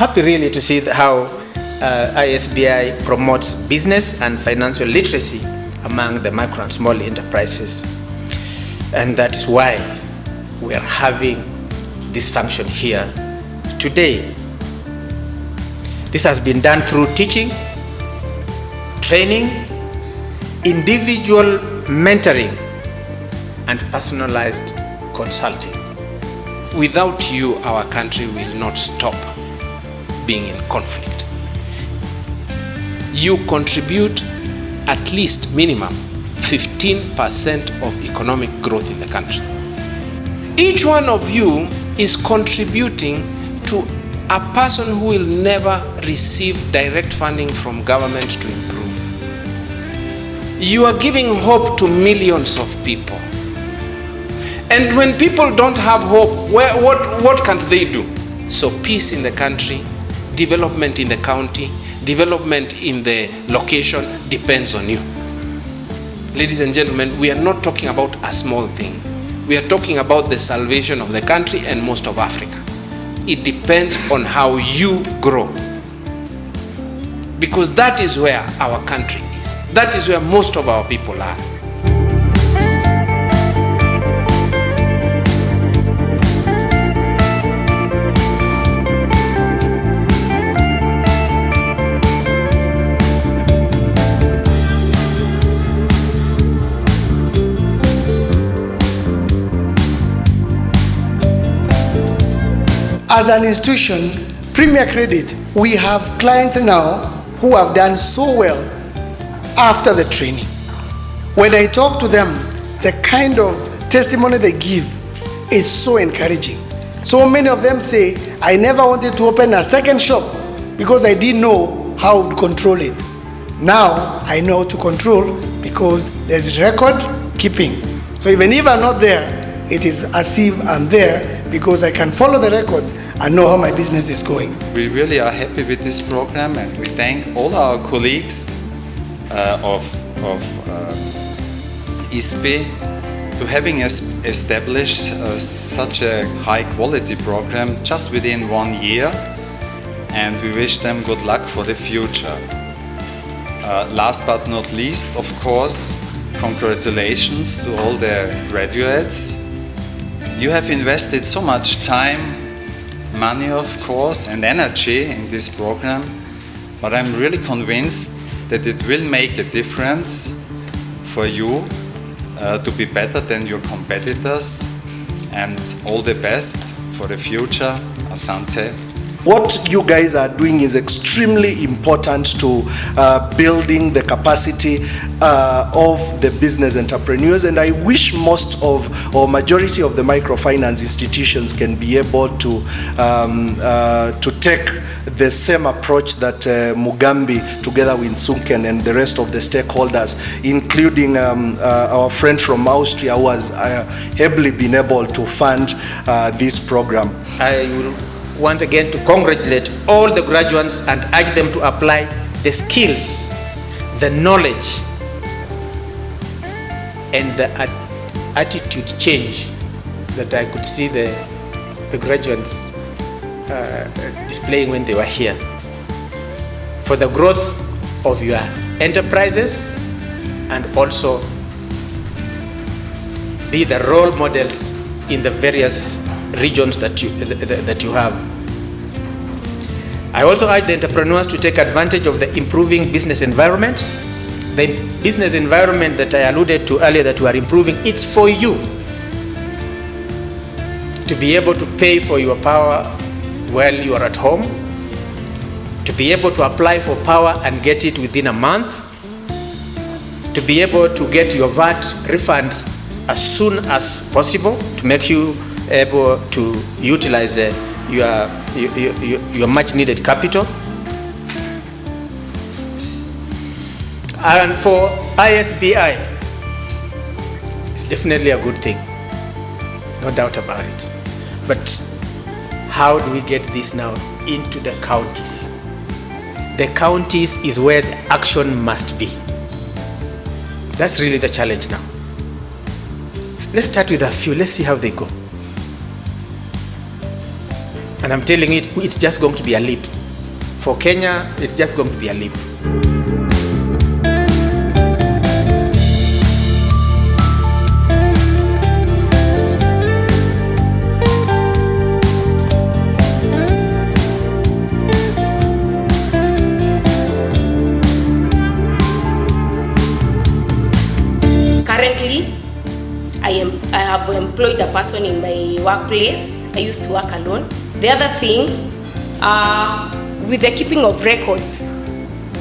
happy really to see how ISBI promotes business and financial literacy among the micro and small enterprises. And that is why we are having this function here today. This has been done through teaching, training, individual mentoring, and personalized consulting. Without you, our country will not stop being in conflict. You contribute at least minimum 15% of economic growth in the country. Each one of you is contributing to a person who will never receive direct funding from government to improve. You are giving hope to millions of people. And when people don't have hope, what can't they do? So peace in the country, development in the county, development in the location depends on you. Ladies and gentlemen, we are not talking about a small thing. We are talking about the salvation of the country and most of Africa. It depends on how you grow. Because that is where our country is. That is where most of our people are. As an institution, Premier Credit, we have clients now who have done so well after the training. When I talk to them, the kind of testimony they give is so encouraging. So many of them say, I never wanted to open a second shop because I didn't know how to control it. Now I know to control because there's record keeping. So even if I'm not there, it is as if I'm there because I can follow the records and know how my business is going. We really are happy with this program, and we thank all our colleagues of ISBI to having established such a high quality program just within 1 year, and we wish them good luck for the future. Last but not least, of course, congratulations to all the graduates. You have invested so much time, money of course, and energy in this program, but I'm really convinced that it will make a difference for you to be better than your competitors, and all the best for the future. Asante. What you guys are doing is extremely important to building the capacity of the business entrepreneurs, and I wish most of or majority of the microfinance institutions can be able to take the same approach that Mugambi, together with Sunken and the rest of the stakeholders, including our friend from Austria, who has heavily been able to fund this program. I will want again to congratulate all the graduates and urge them to apply the skills, the knowledge, and the attitude change that I could see the graduates displaying when they were here, for the growth of your enterprises, and also be the role models in the various regions that you have. I also urge the entrepreneurs to take advantage of the improving business environment. The business environment that I alluded to earlier that we are improving, it's for you to be able to pay for your power while you are at home, to be able to apply for power and get it within a month, to be able to get your VAT refund as soon as possible, to make you able to utilize your much needed capital. And for ISBI, it's definitely a good thing, no doubt about it. But how do we get this now into the counties? The counties is where the action must be. That's really the challenge now. Let's start with a few, let's see how they go. And And I'm telling you, it's just going to be a leap. For Kenya, it's just going to be a leap. Currently, I have employed a person in my workplace. I used to work alone. The other thing, with the keeping of records,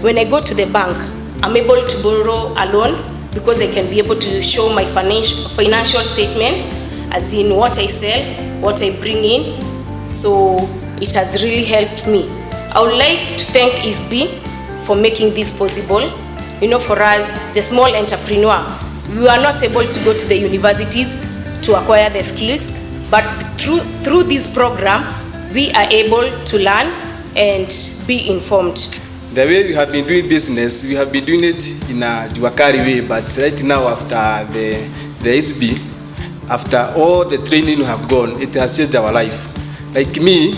when I go to the bank, I'm able to borrow a loan because I can be able to show my financial statements, as in what I sell, what I bring in. So it has really helped me. I would like to thank ISBI for making this possible. You know, for us, the small entrepreneur, we are not able to go to the universities to acquire the skills, but through this program, we are able to learn and be informed. The way we have been doing business, we have been doing it in a Juakari way, but right now after the ISBI, after all the training we have gone, it has changed our life. Like me,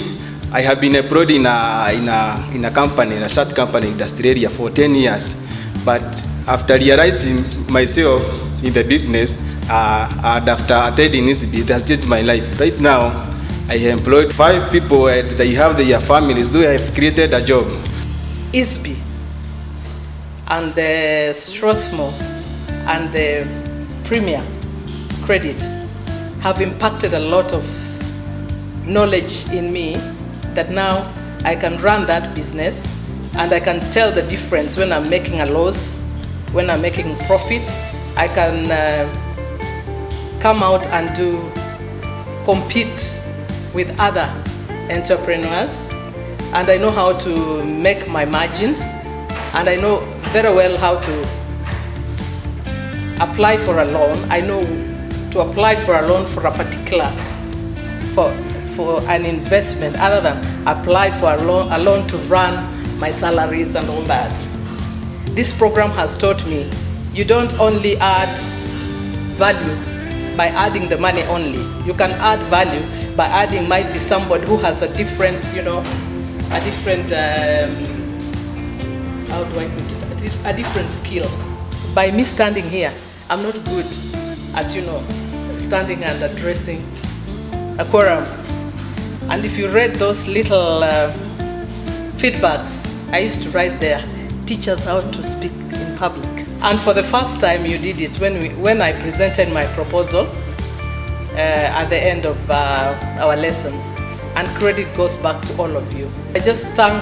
I have been abroad in a company, in a short company in Australia for 10 years. But after realizing myself in the business, and after attending ISBI, it has changed my life. Right now, I employed 5 people, and they have their families, though I have created a job. ISBI and the Strathmore and the Premier Credit have impacted a lot of knowledge in me that now I can run that business and I can tell the difference when I'm making a loss, when I'm making profit. I can come out and compete with other entrepreneurs, and I know how to make my margins, and I know very well how to apply for a loan. I know to apply for a loan for a particular, for an investment, other than apply for a loan to run my salaries and all that. This program has taught me you don't only add value by adding the money only. You can add value by adding, might be somebody who has a different, how do I put it, a different skill. By me standing here, I'm not good at, standing and addressing a quorum. And if you read those little feedbacks, I used to write there, teach us how to speak in public. And for the first time you did it when I presented my proposal at the end of our lessons. And credit goes back to all of you. I just thank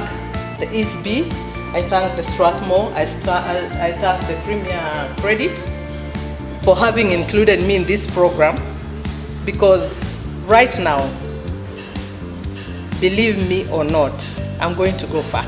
the ISBI, I thank the Strathmore, I thank the Premier Credit for having included me in this program, because right now, believe me or not, I'm going to go far.